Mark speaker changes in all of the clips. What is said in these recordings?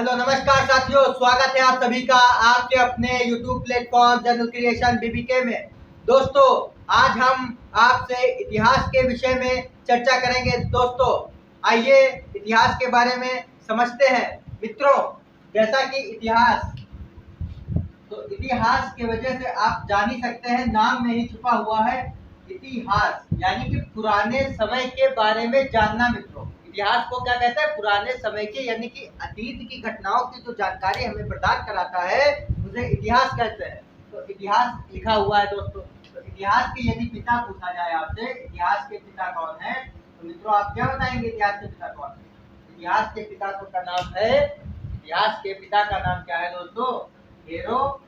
Speaker 1: Hello नमस्कार साथियों, स्वागत है आप सभी का आपके अपने YouTube platform general creation BBK में। दोस्तों, आज हम आपसे इतिहास के विषय में चर्चा करेंगे। दोस्तों, आइए इतिहास के बारे में समझते हैं। मित्रों, जैसा कि इतिहास की वजह से आप जान ही सकते हैं, नाम में ही छुपा हुआ है इतिहास, यानी कि पुराने समय के बारे में जानना। मित्रों, इतिहास को क्या कहते हैं? पुराने समय के यानी कि अतीत की घटनाओं की जो जानकारी हमें प्रदान कराता है उसे इतिहास कहते हैं। तो इतिहास लिखा हुआ है दोस्तों। तो इतिहास के यदि पिता पूछा जाए आपसे, इतिहास के पिता कौन है, तो मित्रों आप क्या बताएंगे? इतिहास के पिता कौन है? इतिहास के पिता का नाम है, इतिहास के पिता का नाम क्या है दोस्तों? हेरोडोटस।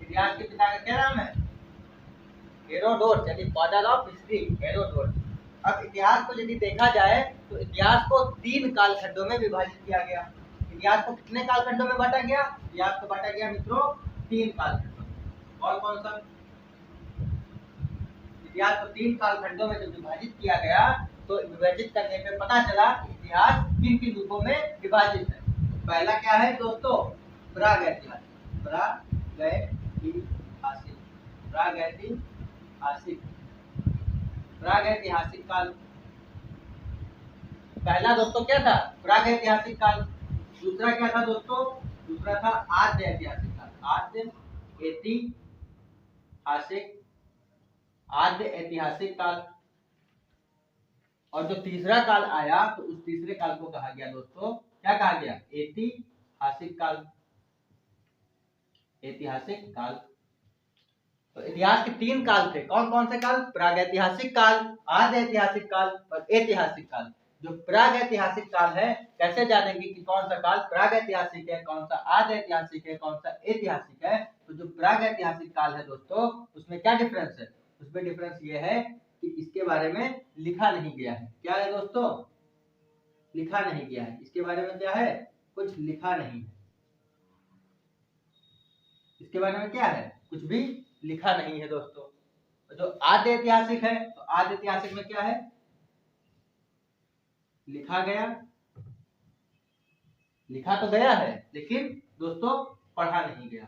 Speaker 1: इतिहास के पिता का क्या नाम है? हेरोडोटस, यानी फादर ऑफ हिस्ट्री, हेरोडोटस। अब इतिहास को यदि देखा जाए तो इतिहास को 3 कालखंडों में विभाजित किया गया। इतिहास को कितने कालखंडों में बांटा गया? इतिहास को बांटा गया मित्रों 3 कालखंडों में। और कौन सा? इतिहास को 3 कालखंडों में जब विभाजित किया गया तो विभाजित करने पे पता चला कि इतिहास किन रूपों में विभाजित है। पहला क्या है दोस्तों? प्रागैतिहासिक। प्रागैतिहासिक काल। पहला दोस्तों क्या था? प्रागैतिहासिक काल। दूसरा क्या था दोस्तों? दूसरा था आद्य ऐतिहासिक काल। आद्य ऐतिहासिक काल। और जो तीसरा काल आया तो उस तीसरे काल को कहा गया दोस्तों, क्या कहा गया? ऐतिहासिक काल। ऐतिहासिक काल। तो इतिहास के 3 काल थे। कौन कौन से काल? प्रागैतिहासिक काल, आद्य ऐतिहासिक काल और ऐतिहासिक काल। जो प्रागैतिहासिक काल है, कैसे जानेंगे कि कौन सा काल प्रागैतिहासिक है, कौन सा आद्य ऐतिहासिक है, कौन सा ऐतिहासिक है? तो जो प्रागैतिहासिक काल है दोस्तों, उसमें क्या डिफरेंस है? उसमें डिफरेंस ये है कि इसके बारे में लिखा नहीं गया है। क्या है दोस्तों? लिखा नहीं गया है। इसके बारे में क्या है? कुछ लिखा नहीं है। इसके बारे में क्या है? कुछ भी लिखा नहीं है दोस्तों। जो आद्य ऐतिहासिक है, तो आद्य ऐतिहासिक में क्या है? लिखा गया, लिखा तो गया है लेकिन दोस्तों पढ़ा नहीं गया,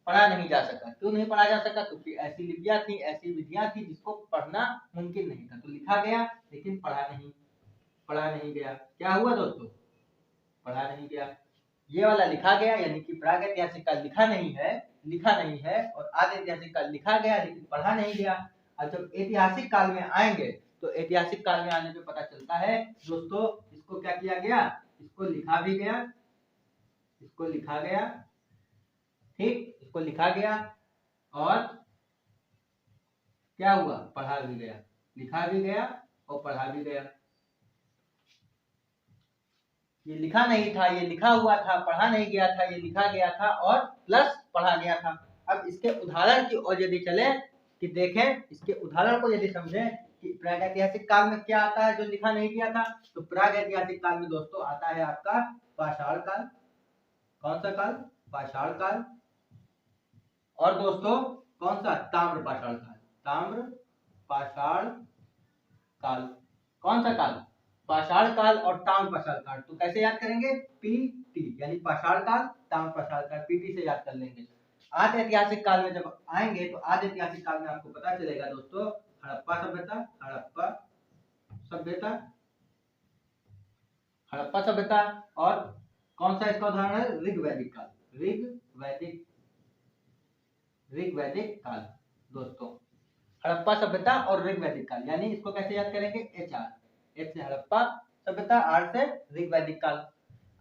Speaker 1: पढ़ा नहीं जा सका। क्यों नहीं पढ़ा जा सका? क्योंकि ऐसी लिपियां थी, ऐसी विधियां थी जिसको पढ़ना मुमकिन नहीं था। तो लिखा गया लेकिन पढ़ा नहीं गया। क्या हुआ दोस्तों? पढ़ा नहीं गया। ये वाला लिखा गया यानी कि प्रागैतिहासिक काल लिखा नहीं है और आद्य ऐतिहासिक काल लिखा गया लेकिन पढ़ा नहीं गया। और जब ऐतिहासिक काल में आएंगे तो ऐतिहासिक काल में आने पे पता चलता है दोस्तों, इसको क्या किया गया? इसको लिखा भी गया, इसको लिखा गया, ठीक, इसको लिखा गया और क्या हुआ? पढ़ा भी गया। लिखा भी गया और पढ़ा भी गया। ये लिखा नहीं था, ये लिखा हुआ था, पढ़ा नहीं गया था, ये लिखा गया था और प्लस पढ़ा गया था। अब इसके उदाहरण की ओर यदि चले कि देखें, इसके उदाहरण को यदि समझें कि प्रागैतिहासिक काल में क्या आता है जो लिखा नहीं गया था, तो प्रागैतिहासिक काल में दोस्तों आता है आपका पाषाण काल। कौन सा काल? पाषाण काल। और दोस्तों कौन सा? ताम्र पाषाण काल। ताम्र पाषाण काल। कौन सा काल? पाषाण काल और ताम्र पाषाण काल। तो कैसे याद करेंगे? पीटी, यानी पाषाण काल, ताम्र पाषाण काल, पीटी से याद कर लेंगे। आद्य ऐतिहासिक काल में जब आएंगे तो आद्य ऐतिहासिक काल में आपको पता चलेगा दोस्तों, हड़प्पा सभ्यता और कौन सा इसका उदाहरण है? ऋग्वैदिक काल। ऋग्वैदिक काल दोस्तों, हड़प्पा सभ्यता और ऋग्वैदिक काल। यानी इसको कैसे याद करेंगे? एच से हड़प्पा सभ्यता, आर से ऋग्वैदिक काल।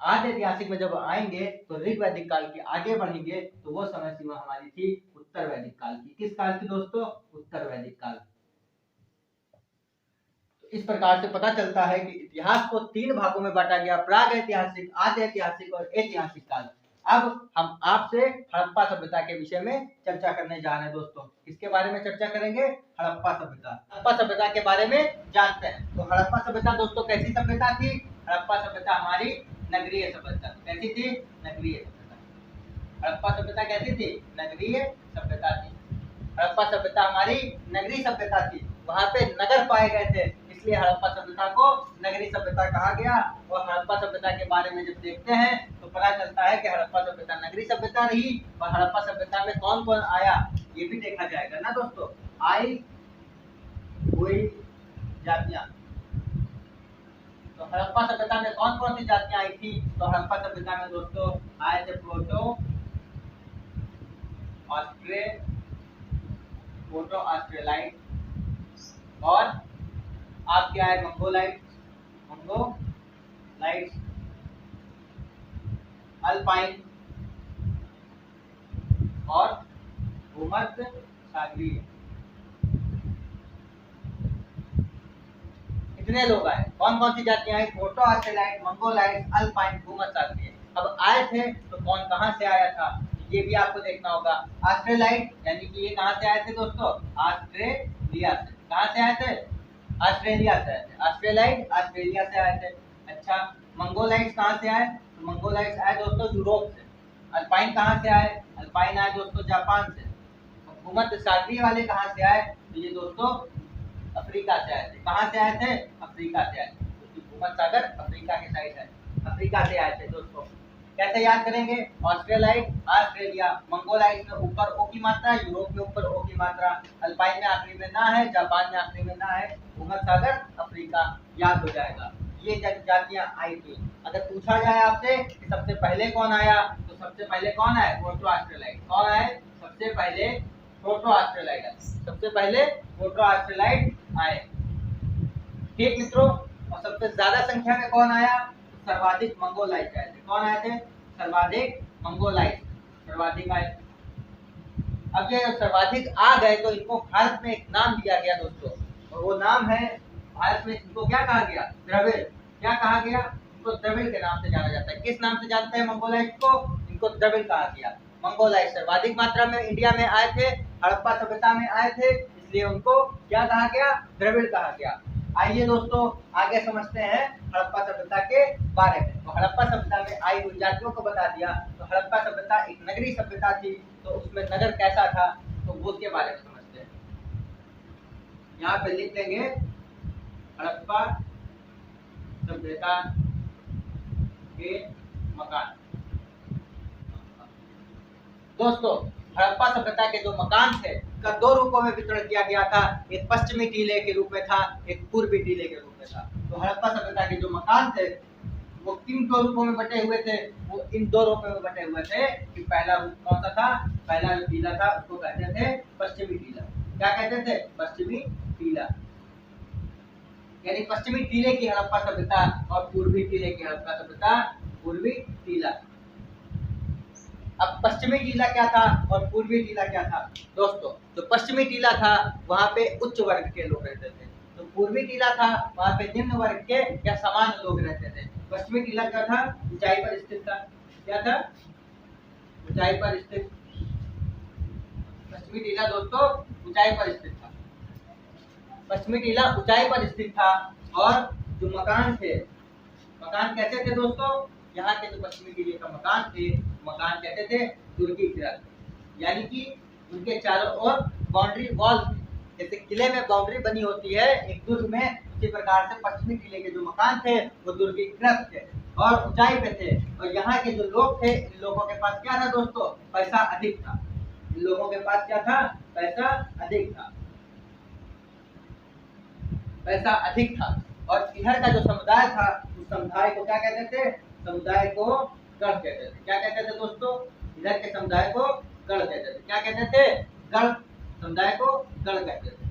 Speaker 1: आद्य ऐतिहासिक में जब आएंगे तो ऋग्वैदिक काल के आगे बढ़ेंगे तो वो समय सीमा हमारी थी उत्तर वैदिक काल की। किस काल की दोस्तों? उत्तर वैदिक काल। तो इस प्रकार से पता चलता है कि इतिहास को 3 भागों में बांटा गया, प्रागैतिहासिक, आद्य ऐतिहासिक और ऐतिहासिक काल। अब हम आपसे हड़प्पा सभ्यता के विषय में चर्चा करने जा रहे हैं दोस्तों। किसके बारे में चर्चा करेंगे? हड़प्पा सभ्यता। हड़प्पा सभ्यता के बारे में जानते हैं। तो हड़प्पा सभ्यता दोस्तों कैसी सभ्यता थी? हड़प्पा सभ्यता हमारी नगरीय सभ्यता। कैसी थी? नगरीय सभ्यता। हड़प्पा सभ्यता कैसी थी? नगरीय सभ्यता थी। हड़प्पा सभ्यता हमारी नगरीय सभ्यता थी। वहां पे नगर पाए गए थे। इसलिए हड़प्पा सभ्यता को नगरी सभ्यता कहा गया। और हड़प्पा सभ्यता के बारे में जब देखते हैं तो पता चलता है कि हड़प्पा सभ्यता नगरी सभ्यता रही। और हड़प्पा सभ्यता में कौन कौन आया ये भी देखा जाएगा ना दोस्तों। आई हुई जातियां, तो हड़प्पा सभ्यता में कौन कौन सी जातियां आई थी? तो हड़प्पा सभ्यता में दोस्तों आए थे प्रोटो ऑस्ट्रेलाइट, और आपके आए मंगोलाइट, अल्पाइन और भूमध्य सागरीय। कितने लोग आए? कौन कौन सी जातियां आई? प्रोटो ऑस्ट्रेलाइट, मंगोलाइट, अल्पाइन, भूमध्य सागरीय। अब आए थे तो कौन कहां से आया था ये भी आपको देखना होगा। ऑस्ट्रेलाइट यानी कि ये कहां से आए थे दोस्तों? ऑस्ट्रेलिया से। कहां से आए थे? ऑस्ट्रेलिया से आए थे। ऑस्ट्रेलाइट ऑस्ट्रेलिया से आए थे। अच्छा, मंगोलाइट्स कहां से आए? तो मंगोलाइट्स आए दोस्तों यूरोप से। अल्पाइन कहां से आए? अल्पाइन आए दोस्तों जापान से। भूमध्य सागरीय वाले कहां से आए? तो ये दोस्तों अफ्रीका से आए थे। कहां से आए थे? अफ्रीका से आए थे, क्योंकि भूमध्य सागर अफ्रीका के साइड है। अफ्रीका से आए थे दोस्तों। कैसे याद करेंगे? ऑस्ट्रेलाइट ऑस्ट्रेलिया, मंगोलाइट में ऊपर ओ की मात्रा, यूरोप में ऊपर ओ की मात्रा, अल्पाइन में आखिरी में ना है, जापान में आखिरी में ना है, भूमध्य सागर अफ्रीका, याद हो जाएगा। ये जातियां आई थी। अगर पूछा जाए आपसे कि सबसे पहले कौन आया, तो सबसे पहले कौन आए? प्रोटो ऑस्ट्रेलाइट। कौन आए? सबसे पहले प्रोटो ऑस्ट्रेलाइट। सबसे पहले प्रोटो ऑस्ट्रेलाइट आए। ठीक मित्रों, और सबसे ज्यादा संख्या में कौन आया? सर्वाधिक मंगोलाइट आए थे। कौन आए थे? सर्वाधिक मंगोलाइट, सर्वाधिक आए। अब ये सर्वाधिक आ गए तो इनको भारत में एक नाम दिया गया दोस्तों, और वो नाम है, भारत में इनको क्या कहा गया? द्रविड़। क्या कहा गया? इनको द्रविड़ के नाम से जाना जाता है। किस नाम से जानते हैं मंगोलाइट को? इनको द्रविड़ कहा गया। मंगोलाइट सर्वाधिक मात्रा में इंडिया में आए थे, हड़प्पा सभ्यता में आए थे, इसलिए उनको क्या कहा गया? द्रविड़ कहा गया। आइए दोस्तों आगे समझते हैं हड़प्पा सभ्यता के बारे में। तो हड़प्पा सभ्यता में आई हुई जातियों को बता दिया। तो हड़प्पा सभ्यता एक नगरी सभ्यता थी, तो उसमें नगर कैसा था तो वो उसके बारे में समझते हैं। यहाँ पे लिख देंगे हड़प्पा सभ्यता के मकान। दोस्तों हड़प्पा सभ्यता के जो मकान थे का दो रूपों में वितरण किया गया था। एक पश्चिमी टीले के रूप में था, एक पूर्वी टीले के रूप में था। तो हड़प्पा सभ्यता के जो मकान थे वो किन दो रूपों में बटे हुए थे? वो इन दो रूपों में बटे हुए थे कि पहला रूप कौन सा था? पहला जो टीला था उसको कहते थे पश्चिमी टीला। क्या कहते थे? पश्चिमी टीला। यानी पश्चिमी टीले की हड़प्पा सभ्यता और पूर्वी टीले की हड़प्पा सभ्यता पूर्वी टीला। अब पश्चिमी टीला क्या था और पूर्वी टीला क्या था? दोस्तों जो पश्चिमी टीला था वहां पे उच्च वर्ग के लोग रहते थे, तो पूर्वी टीला था वहां पे निम्न वर्ग के या सामान्य लोग रहते थे। पश्चिमी टीला क्या था? ऊंचाई पर स्थित था। क्या था? ऊंचाई पर स्थित। पश्चिमी टीला दोस्तों ऊंचाई पर स्थित था। पश्चिमी टीला ऊंचाई पर स्थित था। और जो मकान थे, मकान कैसे थे दोस्तों? यहाँ के जो पश्चिमी टीले का मकान थे, मकान कहते थे दुर्गीकृत, यानी कि उनके चारों ओर बाउंड्री वॉल थी। जैसे किले में बाउंड्री बनी होती है एक दुर्ग में, उसी प्रकार से पश्चिमी टीले के जो मकान थे वो दुर्गीकृत थे और ऊंचाई पे थे। और यहाँ के जो लोग थे, इन लोगों के पास क्या था दोस्तों? पैसा अधिक था। इन लोगों के पास क्या था? पैसा अधिक था। पैसा अधिक था। और इधर का जो समुदाय था उस समुदाय को क्या कहते थे? समुदाय को गढ़ कहते थे। क्या कहते थे दोस्तों? इधर के समुदाय को गढ़ कहते थे। क्या कहते थे? गढ़। समुदाय को गढ़ कहते थे।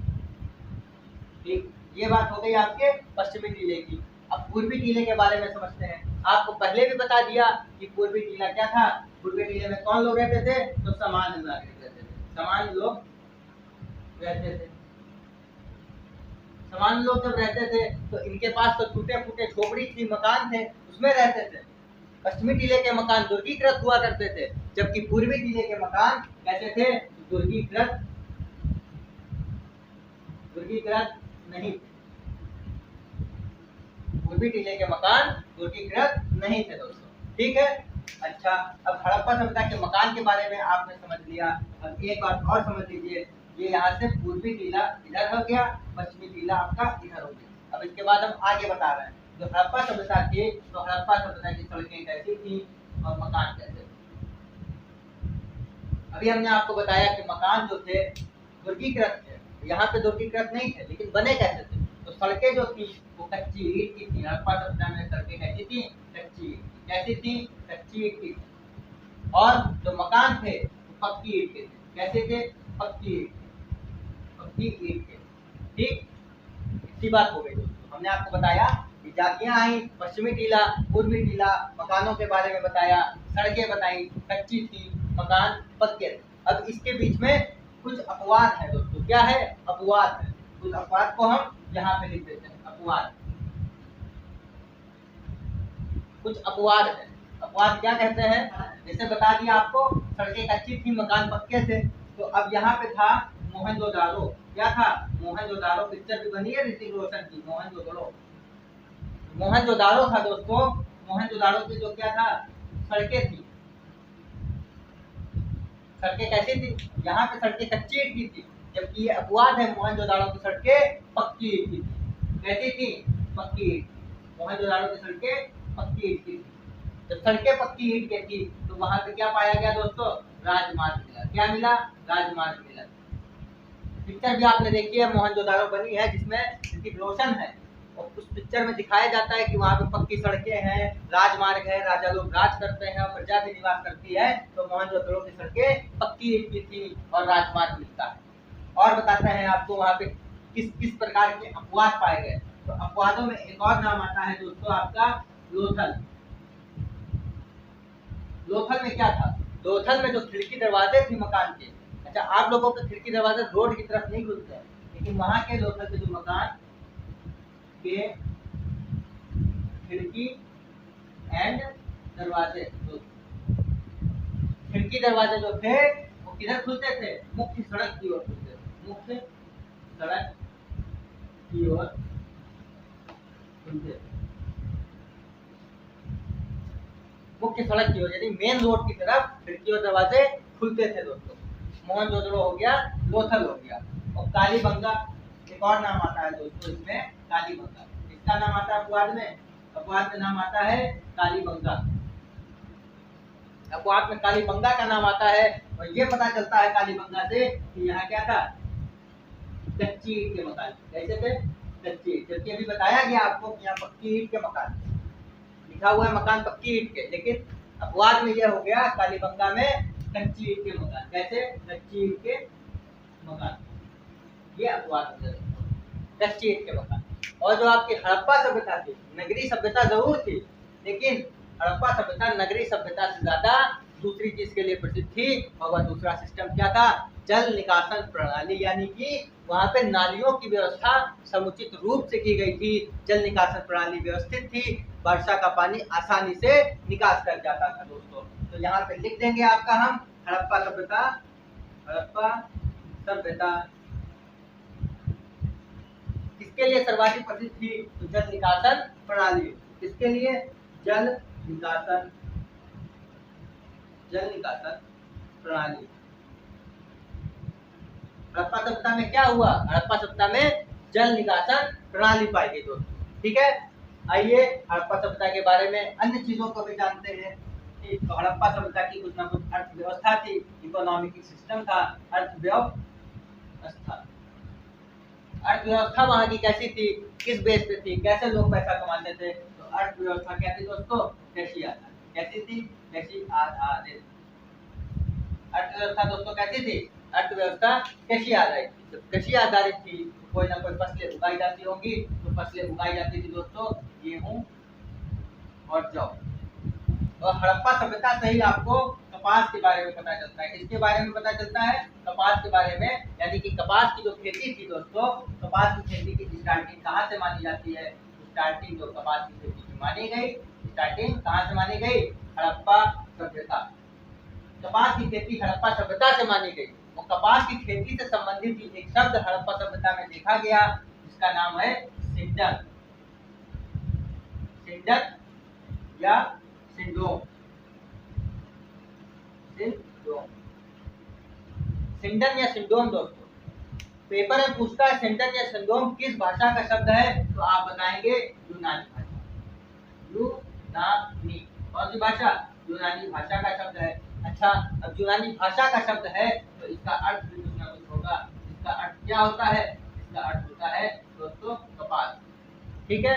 Speaker 1: ठीक, ये बात हो गई आपके पश्चिमी टीले की। अब पूर्वी टीले के बारे में समझते हैं। आपको पहले भी बता दिया कि पूर्वी टीला क्या था। पूर्वी टीले में कौन लोग रहते थे? तो सामान्य नागरिक रहते थे। सामान्य लोग रहते थे। सामान्य लोग जब रहते थे तो इनके पास तो टूटे फूटे झोपड़ी थी, मकान थे, उसमें रहते थे। पश्चिमी टीले के मकान दुर्गीकृत हुआ करते थे, जबकि पूर्वी टीले के मकान कैसे थे? दुर्गीकृत नहीं थे। पूर्वी टीले के मकान दुर्गीकृत नहीं थे दोस्तों। ठीक है। अच्छा, अब हड़प्पा सभ्यता के मकान के बारे में आपने समझ लिया। अब एक बात और समझ लीजिए, ये यहाँ से पूर्वी टीला इधर हो गया, पश्चिमी टीला आपका इधर हो गया। अब इसके बाद हम आगे बता रहे हैं। जो हड़प्पा सभ्यता थी, तो हड़प्पा सभ्यता की सड़कें कैसी थी और मकान कैसे थे। अभी हमने आपको बताया कि मकान जो थे दुर्गीकृत थे, यहाँ पे दुर्गीकृत नहीं थे, लेकिन बने कैसे थे। तो सड़कें जो थी वो कच्ची ईंट की थी। हड़प्पा सभ्यता में सड़कें कैसी थी, कच्ची ईंट की। कैसी थी, कच्ची ईंट की। और जो मकान थे वो पक्की ईंट के थे। कैसे थे, पक्की ईंट, पक्की ईंट के। ठीक, इतनी बात हो गई दोस्तों। हमने आपको बताया कि जातियां आई, पश्चिमी टीला, पूर्वी टीला, मकानों के बारे में बताया, सड़कें बताई, कच्ची थी, मकान पक्के थे। अब इसके बीच में कुछ अपवाद है दोस्तों। क्या है, अपवाद है। उस अपवाद को हम यहाँ पे लिख देते हैं, अपवाद। कुछ अपवाद है। अपवाद क्या कहते हैं, जैसे बता दिया आपको सड़कें कच्ची थी, मकान पक्के थे। तो अब यहाँ पे था मोहनजोदारो। क्या था, मोहनजोदारो। पिक्चर भी बनी है ऋतिक रोशन की, मोहनजोदारो। मोहनजोदारो था दोस्तों। मोहनजोदारो की जो क्या था, सड़कें थी। सड़कें कैसी थी, यहाँ पे सड़कें कच्ची ईंट की थी, जबकि ये अपवाद है, मोहनजोदारो की सड़कें पक्की ईंट की थी। कैसी थी, पक्की ईंट। मोहनजोदारो की सड़कें पक्की ईंट की थी। जब सड़कें पक्की ईंट की थी तो वहां पे क्या पाया गया दोस्तों, राजमार्ग मिला। क्या मिला, राजमार्ग मिला। पिक्चर भी आपने देखी है, मोहनजोदारो बनी है, जिसमें ऋतिक रोशन है। और उस पिक्चर में दिखाया जाता है कि वहाँ पे पक्की सड़कें हैं, राजमार्ग है, राजा लोग राज करते हैं और प्रजा भी निवास करती है। तो मोहनजोदारो की सड़कें पक्की ईंट की थी और राजमार्ग मिलता है। और बताते हैं आपको वहाँ पे किस किस प्रकार के अपवाद पाए गए। तो अपवादों में एक और नाम आता है दोस्तों आपका लोथल। लोथल में क्या था, लोथल में जो खिड़की दरवाजे थे मकान के। अच्छा, आप लोगों के खिड़की दरवाजे रोड की तरफ नहीं खुलते हैं, लेकिन वहां के लोथल के जो मकान के खिड़की एंड दरवाजे, तो खिड़की दरवाजे जो थे वो किधर खुलते थे, मुख्य सड़क की ओर खुलते थे। मुख्य सड़क की ओर खुलते थे। मुख्य सड़क की ओर यानी मेन रोड की तरफ खिड़की और दरवाजे खुलते थे दोस्तों। मोहनजोदड़ो हो गया, लोथल हो गया। और कालीबंगा एक और नाम आता है दोस्तों इसमें, कालीबंगा। इसका नाम आता है अपवाद में, अपवाद में नाम आता है कालीबंगा। अपवाद में कालीबंगा का नाम आता है। और ये पता चलता है कालीबंगा से कि यहाँ क्या था, कच्ची ईंट के मकान। कैसे थे, कच्ची ईंट। जबकि अभी बताया गया आपको कि यहाँ पक्की ईंट के मकान, लिखा हुआ है मकान पक्की ईंट के, लेकिन अपवाद में यह हो गया कालीबंगा में कच्ची ईंट के मकान। कैसे, कच्ची ईंट के मकान, ये अपवाद हो गया, कच्ची ईंट के मकान। और जो आपकी हड़प्पा सभ्यता थी, नगरीय सभ्यता जरूर थी, लेकिन हड़प्पा सभ्यता नगरीय सभ्यता से ज्यादा दूसरी चीज के लिए प्रसिद्ध थी। और वह दूसरा सिस्टम क्या था, जल निकासन प्रणाली, यानी कि वहां पे नालियों की व्यवस्था समुचित रूप से की गई थी। जल निकासन प्रणाली व्यवस्थित थी, वर्षा का पानी आसानी से निकास कर जाता था दोस्तों। तो यहाँ पे लिख देंगे आपका हम हड़प्पा सभ्यता। हड़प्पा सभ्यता किसके लिए सर्वाधिक प्रसिद्ध थी, तो जल निकासन प्रणाली। किसके लिए, जल निकासन, जल निकासन प्रणाली। हड़प्पा सभ्यता में क्या हुआ, हड़प्पा सभ्यता में जल निकासन प्रणाली पाई गई दोस्तों। ठीक है, आइए हड़प्पा सभ्यता के बारे में अन्य चीजों को भी जानते हैं। तो हड़प्पा सभ्यता की कुछ ना कुछ अर्थव्यवस्था थी, इकोनॉमिक सिस्टम था, अर्थव्यवस्था। अर्थव्यवस्था वहां की कैसी थी, किस बेस पे थी, कैसे लोग पैसा कमाते थे। तो अर्थव्यवस्था क्या थी दोस्तों, कृषि आधारित। कैसी थी, कृषि आधारित। अर्थव्यवस्था दोस्तों कैसी थी, अर्थव्यवस्था कृषि आधारित थी। जब कृषि आधारित थी तो कोई ना कोई फसलें उगाई जाती होंगी। तो फसलें उगाई जाती थी दोस्तों गेहूं और जौ। और हड़प्पा सभ्यता से ही आपको कपास के बारे में पता चलता है। किसके बारे में पता चलता है, कपास के बारे में। यानी कि कपास की जो खेती थी दोस्तों, कपास की खेती की स्टार्टिंग कहाँ से मानी जाती है, स्टार्टिंग जो कपास की खेती की मानी गई, स्टार्टिंग कहाँ से मानी गई, हड़प्पा सभ्यता। कपास की खेती हड़प्पा सभ्यता से मानी गई। और कपास की खेती से संबंधित एक शब्द हड़प्पा सभ्यता में देखा गया, जिसका नाम है सिंडर। सिंडर या सिंडोम। सिंडोम, सिंडन या सिंडोम दोस्तों, पेपर में पूछता है सेंटन या संदोम किस भाषा का शब्द है, तो आप बताएंगे यूनानी भाषा। यूनानी कौन सी भाषा? यूनानी भाषा का शब्द है। अच्छा, अब यूनानी भाषा का शब्द है तो इसका अर्थ भी कुछ ना कुछ होगा। इसका अर्थ क्या होता है? इसका अर्थ होता है दोस्तों कपास। ठीक है।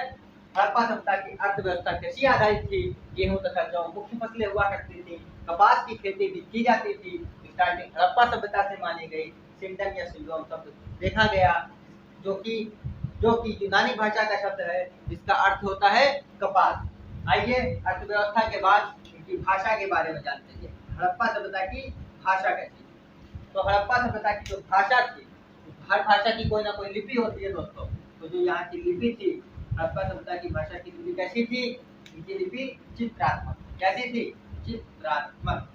Speaker 1: हड़प्पा सभ्यता की अर्थव्यवस्था कृषि आधारित थी। गेहूं तथा जौ मुख्य फसलें हुआ करती थी। कपास की खेती भी की जाती थी। स्टार्टिंग हड़प्पा सभ्यता से मानी गई। सिंडन या सिलोन शब्द देखा गया, जो कि यूनानी भाषा का शब्द है, जिसका अर्थ होता है कपास। आइए अर्थव्यवस्था के बाद इनकी भाषा के बारे में जानते हैं। हड़प्पा सभ्यता की भाषा कैसी थी? तो हड़प्पा सभ्यता की जो भाषा थी, हर भाषा की कोई ना कोई लिपि होती है दोस्तों। तो जो यहाँ की लिपि थी, हड़प्पा सभ्यता की भाषा की लिपि कैसी थी? इनकी लिपि चित्रात्मक। कैसी थी? चित्रात्मक।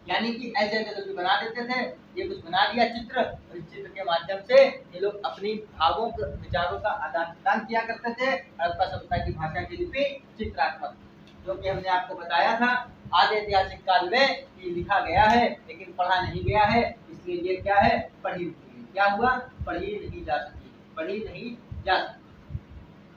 Speaker 1: यानी कि ऐसे ऐसे लोग बना देते थे, ये कुछ बना दिया चित्र, और इस चित्र के माध्यम से ये लोग अपनी भावों विचारों का आदान प्रदान किया करते थे। हड़प्पा सभ्यता की भाषा की लिपि चित्रात्मक, जो कि हमने आपको बताया था आधे ऐतिहासिक काल में ये लिखा गया है, लेकिन पढ़ा नहीं गया है, इसलिए ये क्या है? पढ़ी नहीं। क्या हुआ? पढ़ी नहीं जा सकी, पढ़ी नहीं जा सकी।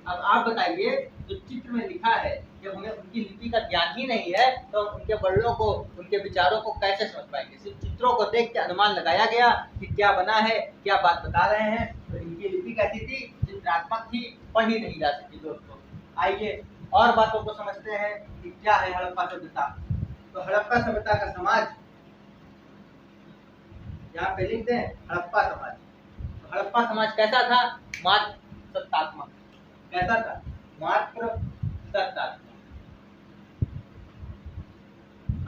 Speaker 1: अब आप बताइए, जो चित्र में लिखा है, जब हमें उनकी लिपि का ज्ञान ही नहीं है तो हम उनके वर्णों को, उनके विचारों को कैसे समझ पाएंगे? सिर्फ चित्रों को देख के अनुमान लगाया गया कि क्या बना है, क्या बात बता रहे हैं। तो इनकी लिपि कैसी थी? चित्रात्मक थी, पढ़ी नहीं जा सकी दोस्तों। आइए और बातों को समझते हैं कि क्या है हड़प्पा सभ्यता। तो हड़प्पा सभ्यता का समाज, यहाँ पे लिखते हैं हड़प्पा समाज। तो हड़प्पा समाज कैसा था? मात्र सत्तात्मक। कैसा था? मात्र सत्तात्मक।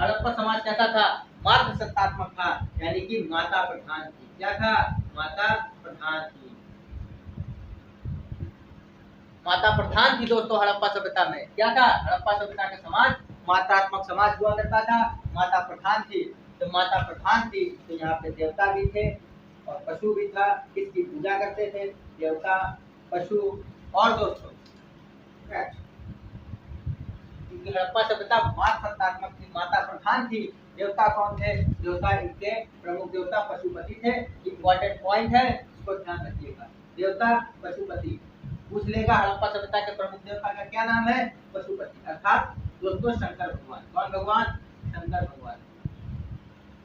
Speaker 1: हड़प्पा समाज कैसा था? मात्र सत्तात्मक था, यानी कि माता प्रधान थी। क्या था? माता प्रधान थी। माता प्रधान थी दोस्तों हड़प्पा सभ्यता में। क्या था? हड़प्पा सभ्यता का समाज मात्रात्मक समाज हुआ करता था, माता प्रधान थी। तो माता प्रधान थी तो यहाँ पे देवता भी थे और पशु भी था। किसकी पूजा करते थे? देवता, पशु और दोस्तों क्योंकि हड़प्पा सभ्यता मात्र सत्तात्मक थी, माता प्रधान थी। देवता कौन थे? देवता इनके प्रमुख देवता पशुपति थे। इंपॉर्टेंट पॉइंट है, इसको ध्यान रखिएगा। देवता पशुपति पूछ लेगा, हड़प्पा सभ्यता के प्रमुख देवता का क्या नाम है? पशुपति, अर्थात दोस्तों शंकर भगवान। कौन भगवान? शंकर भगवान।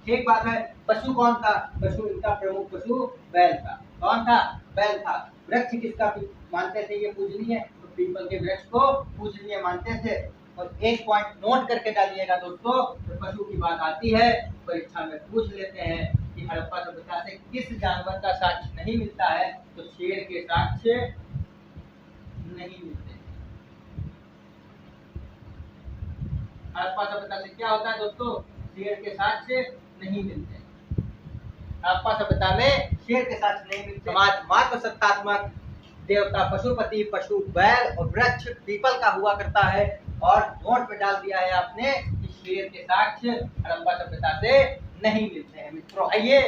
Speaker 1: ठीक बात है। पशु कौन था? पशु इनका प्रमुख पशु बैल था। कौन था? बैल था। वृक्ष किसका मानते थे? ये पूजनीय, तो पीपल के वृक्ष को पूजनीय मानते थे। और एक पॉइंट नोट करके डालिएगा दोस्तों, तो पशु की बात आती है परीक्षा में पूछ लेते हैं कि हड़प्पा सभ्यता से किस जानवर का साक्ष्य नहीं मिलता है? तो शेर के साक्ष्य नहीं मिलते। हड़प्पा सभ्यता से क्या होता है दोस्तों? शेर के साक्ष्य नहीं मिलते। हड़प्पा सभ्यता में शेर के साक्ष्य नहीं मिलते। समाज मात्र सत्तात्मक, देवता पशुपति, पशु बैल और वृक्ष पीपल का हुआ करता है। और नोट पे डाल दिया है आपने कि शेर के साक्ष्य हड़प्पा सभ्यता से नहीं मिलते हैं। मित्रों आइए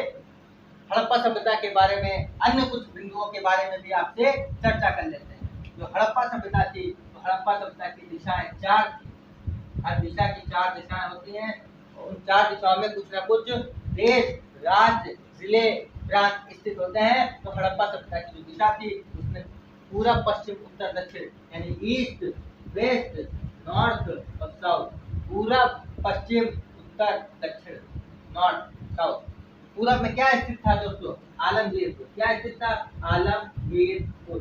Speaker 1: हड़प्पा सभ्यता के बारे में अन्य कुछ बिंदुओं के बारे में भी आपसे चर्चा कर लेते हैं। जो हड़प्पा सभ्यता थी, तो हड़प्पा सभ्यता की दिशाएं 4 थी। हर दिशा की 4 दिशाएं होती हैं। उन 4 दिशाओं में कुछ न कुछ देश, राज्य, जिले, प्रांत स्थित होते हैं। तो हड़प्पा सभ्यता की जो दिशा थी उसमें पूरब, पश्चिम, उत्तर, दक्षिण, यानी ईस्ट, वेस्ट, नॉर्थ और साउथ। पूरब, पश्चिम, उत्तर, दक्षिण, नॉर्थ, साउथ। पूरब में क्या स्थित था दोस्तों? आलमगीरपुर। क्या स्थित था? आलमगीरपुर।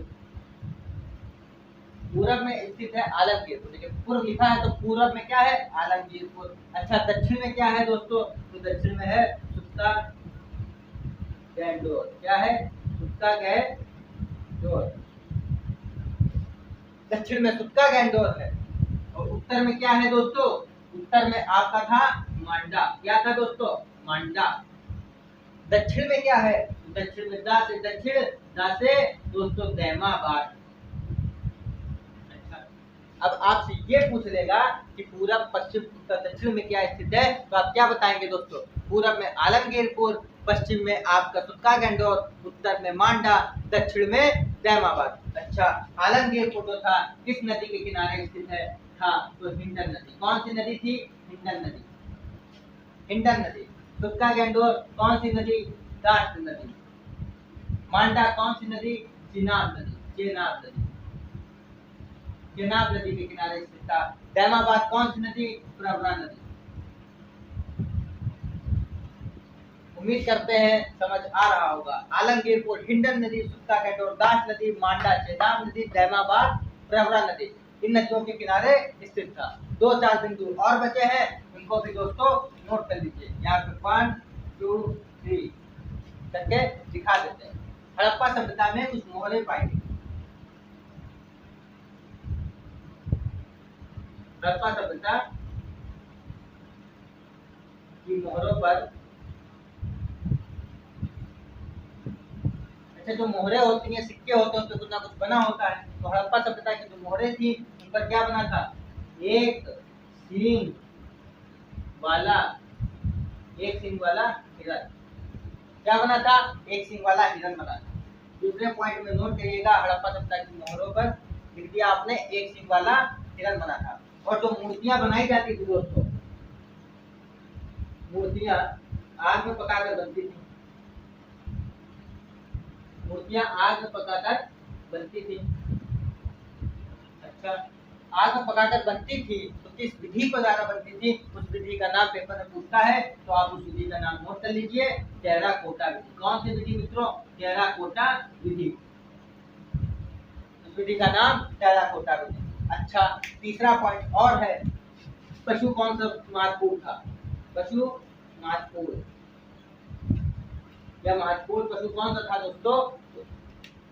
Speaker 1: पूरब में स्थित है आलमगीरपुर, लेकिन पूर्व लिखा है तो पूरब में क्या है? आलमगीरपुर। अच्छा, दक्षिण में क्या है दोस्तों? तो दक्षिण में है सुत्ता गैंडोर। क्या है? सुत्ता गैंडोर। दक्षिण में सुत्ता गैंडोर है। और उत्तर में क्या है दोस्तों? उत्तर में आपका था मांडा। क्या था दोस्तों? मांडा। दक्षिण में क्या है? दक्षिण में दा से दक्षिण, दा से दोस्तों दैमाबाद। अच्छा, अब आपसे ये पूछ लेगा कि पूरब, पश्चिम, उत्तर, दक्षिण में क्या स्थित है, तो आप क्या बताएंगे दोस्तों? पूरब में आलमगीरपुर, पश्चिम में आपका सुत्ता गैंडोर, उत्तर में मांडा, दक्षिण में दैमाबाद। अच्छा, आलमगीरपुर जो था किस नदी के किनारे स्थित है? था तो हिंडन नदी। कौन सी नदी थी? हिंडन नदी। हिंडन नदी। सुत्ता गैंडोर कौन सी नदी? दाष्ट नदी। मांडा कौन सी नदी? चेनाब नदी। चेनाब नदी, चेनाब नदी के किनारे स्थित था। दैमाबाद कौन सी नदी? प्रवरा नदी। उम्मीद करते हैं समझ आ रहा होगा। आलमगीरपुर हिंडन नदी, सुक्का कैटोर दास नदी, मांडा चेनाब नदी, दैमाबाद प्रवरा नदी, इन नदियों के किनारे स्थित था। 2-4 बिंदु और बचे हैं, उनको भी दोस्तों नोट कर लीजिए। यहाँ पे 1 2 3 करके दिखा देते हैं। हड़प्पा सभ्यता में कुछ मोहरे पाई गई। हड़प्पा सभ्यता की मोहरों पर, अच्छा जो मोहरे होती हैं, सिक्के होते हैं, तो कुछ ना कुछ बना होता है। तो हड़प्पा सभ्यता की जो मोहरे थी उन पर क्या बना था? एक सींग वाला हिरन। क्या बना था? एक सींग वाला हिरन बना था। दूसरे पॉइंट में नोट करिएगा, हड़प्पा सभ्यता की मोहरों पर लिख दिया आपने एक सींग वाला हिरन बना था। और जो मूर्तियां बनाई जाती थी दोस्तों, मूर्तियां आग में पकाकर बनती थी। मूर्तियां आग में पकाकर बनती थी। अच्छा, आग में पकाकर बनती थी तो किस विधि पर ज्यादा बनती थी? उस विधि का नाम पेपर में पूछता है, तो आप उस विधि का नाम नोट कर लीजिए, टेराकोटा विधि। कौन सी विधि मित्रों? टेराकोटा विधि। उस विधि का नाम टेराकोटा विधि। अच्छा, तीसरा पॉइंट और है, पशु कौन सा महत्वपूर्ण था? पशु महत्वपूर्ण, यह महत्वपूर्ण पशु कौन सा था दोस्तों?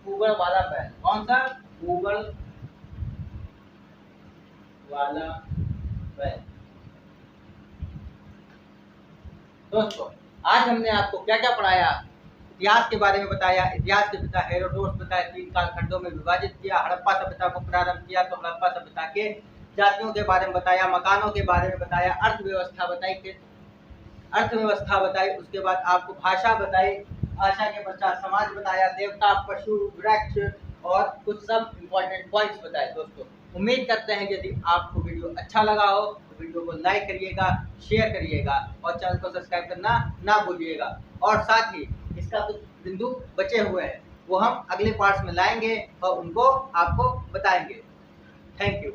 Speaker 1: ऊबड़ वाला बैल। कौन सा? ऊबड़ वाला बैल। दोस्तों आज हमने आपको क्या क्या पढ़ाया? इतिहास के बारे में बताया। इतिहास के पिता हेरोडोटस बताया, 3 कालखंडों में विभाजित किया। हड़प्पा सभ्यता को प्रारंभ किया तो हड़प्पा सभ्यता के जातियों के बारे में बताया, मकानों के बारे में बताया, अर्थव्यवस्था बताई, उसके बाद आपको भाषा बताई, भाषा के पश्चात समाज बताया, देवता, पशु, वृक्ष और कुछ सब इम्पोर्टेंट पॉइंट्स बताए। दोस्तों उम्मीद करते हैं यदि आपको वीडियो अच्छा लगा हो तो वीडियो को लाइक करिएगा, शेयर करिएगा और चैनल को सब्सक्राइब करना ना भूलिएगा। और साथ ही इसका कुछ बिंदु बचे हुए हैं, वो हम अगले पार्ट्स में लाएंगे और उनको आपको बताएंगे। Thank you.